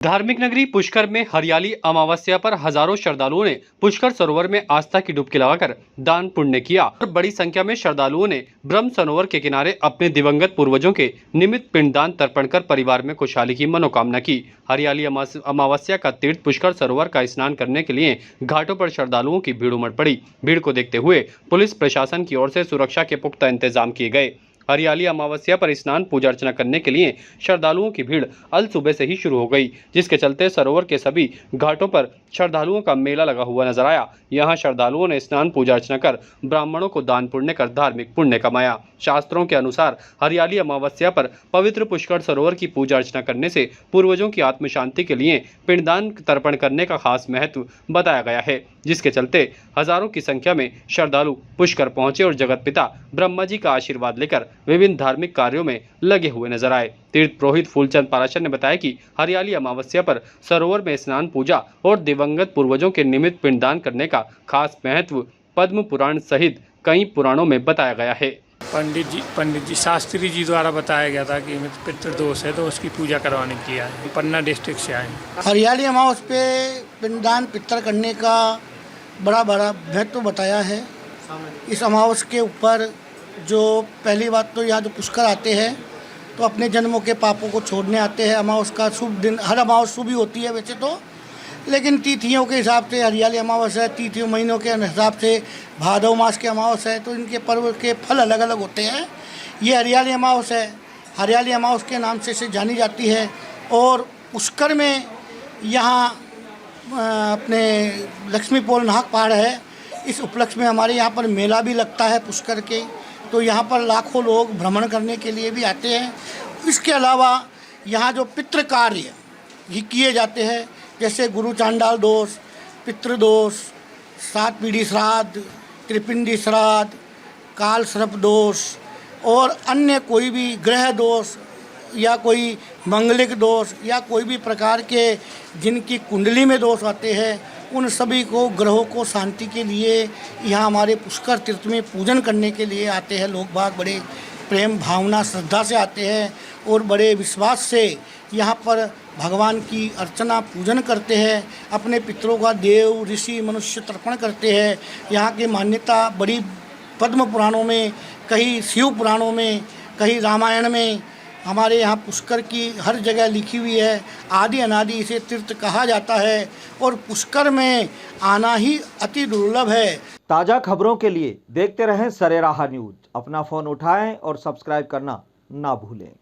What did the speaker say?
धार्मिक नगरी पुष्कर में हरियाली अमावस्या पर हजारों श्रद्धालुओं ने पुष्कर सरोवर में आस्था की डुबकी लगाकर दान पुण्य किया और बड़ी संख्या में श्रद्धालुओं ने ब्रह्म सरोवर के किनारे अपने दिवंगत पूर्वजों के निमित्त पिंडदान तर्पण कर परिवार में खुशहाली की मनोकामना की। हरियाली अमावस्या का तीर्थ पुष्कर सरोवर का स्नान करने के लिए घाटों पर श्रद्धालुओं की भीड़ उमड़ पड़ी। भीड़ को देखते हुए पुलिस प्रशासन की ओर से सुरक्षा के पुख्ता इंतजाम किए गए। हरियाली अमावस्या पर स्नान पूजा अर्चना करने के लिए श्रद्धालुओं की भीड़ अल सुबह से ही शुरू हो गई, जिसके चलते सरोवर के सभी घाटों पर श्रद्धालुओं का मेला लगा हुआ नजर आया। यहां श्रद्धालुओं ने स्नान पूजा अर्चना कर ब्राह्मणों को दान पुण्य कर धार्मिक पुण्य कमाया। शास्त्रों के अनुसार हरियाली अमावस्या पर पवित्र पुष्कर सरोवर की पूजा अर्चना करने से पूर्वजों की आत्म शांति के लिए पिंडदान तर्पण करने का खास महत्व बताया गया है, जिसके चलते हजारों की संख्या में श्रद्धालु पुष्कर पहुंचे और जगत पिता ब्रह्मा जी का आशीर्वाद लेकर विभिन्न धार्मिक कार्यों में लगे हुए नजर आए। तीर्थ पुरोहित फूलचंद पाराशर ने बताया कि हरियाली अमावस्या पर सरोवर में स्नान पूजा और दिवंगत पूर्वजों के निमित्त पिंडदान करने का खास महत्व पद्म पुराण सहित कई पुराणों में बताया गया है। पंडित जी शास्त्री जी द्वारा बताया गया था कि पितृदोष है तो उसकी पूजा करवाने के लिए आए। पन्ना डिस्ट्रिक्ट से आए। हरियाली अमावस पे पिंडदान पितर करने का बड़ा महत्व बताया है। इस अमावस के ऊपर जो पहली बात तो यहाँ जो पुष्कर आते हैं तो अपने जन्मों के पापों को छोड़ने आते हैं। अमावस का शुभ दिन, हर अमावस शुभ ही होती है वैसे तो, लेकिन तिथियों के हिसाब से हरियाली अमावस है, तिथियों महीनों के हिसाब से भादव मास के अमावस है, तो इनके पर्व के फल अलग अलग होते हैं। ये हरियाली अमावस है, हरियाली अमावस के नाम से जानी जाती है। और पुष्कर में यहाँ अपने लक्ष्मी पोल नाहक पहाड़ है, इस उपलक्ष्य में हमारे यहाँ पर मेला भी लगता है पुष्कर के, तो यहाँ पर लाखों लोग भ्रमण करने के लिए भी आते हैं। इसके अलावा यहाँ जो पितृ कार्य किए जाते हैं, जैसे गुरु चांडाल दोष, पितृदोष, 7 पीढ़ी श्राद्ध, त्रिपिंडी श्राद्ध, काल सर्प दोष और अन्य कोई भी ग्रह दोष या कोई मंगलिक दोष या कोई भी प्रकार के जिनकी कुंडली में दोष आते हैं, उन सभी को ग्रहों को शांति के लिए यहाँ हमारे पुष्कर तीर्थ में पूजन करने के लिए आते हैं लोग बाग। बड़े प्रेम भावना श्रद्धा से आते हैं और बड़े विश्वास से यहाँ पर भगवान की अर्चना पूजन करते हैं। अपने पितरों का देव ऋषि मनुष्य तर्पण करते हैं। यहाँ की मान्यता बड़ी पद्म पुराणों में, कहीं शिव पुराणों में, कहीं रामायण में हमारे यहाँ पुष्कर की हर जगह लिखी हुई है। आदि अनादि इसे तीर्थ कहा जाता है और पुष्कर में आना ही अति दुर्लभ है। ताज़ा खबरों के लिए देखते रहें सरेराह न्यूज। अपना फ़ोन उठाएं और सब्सक्राइब करना ना भूलें।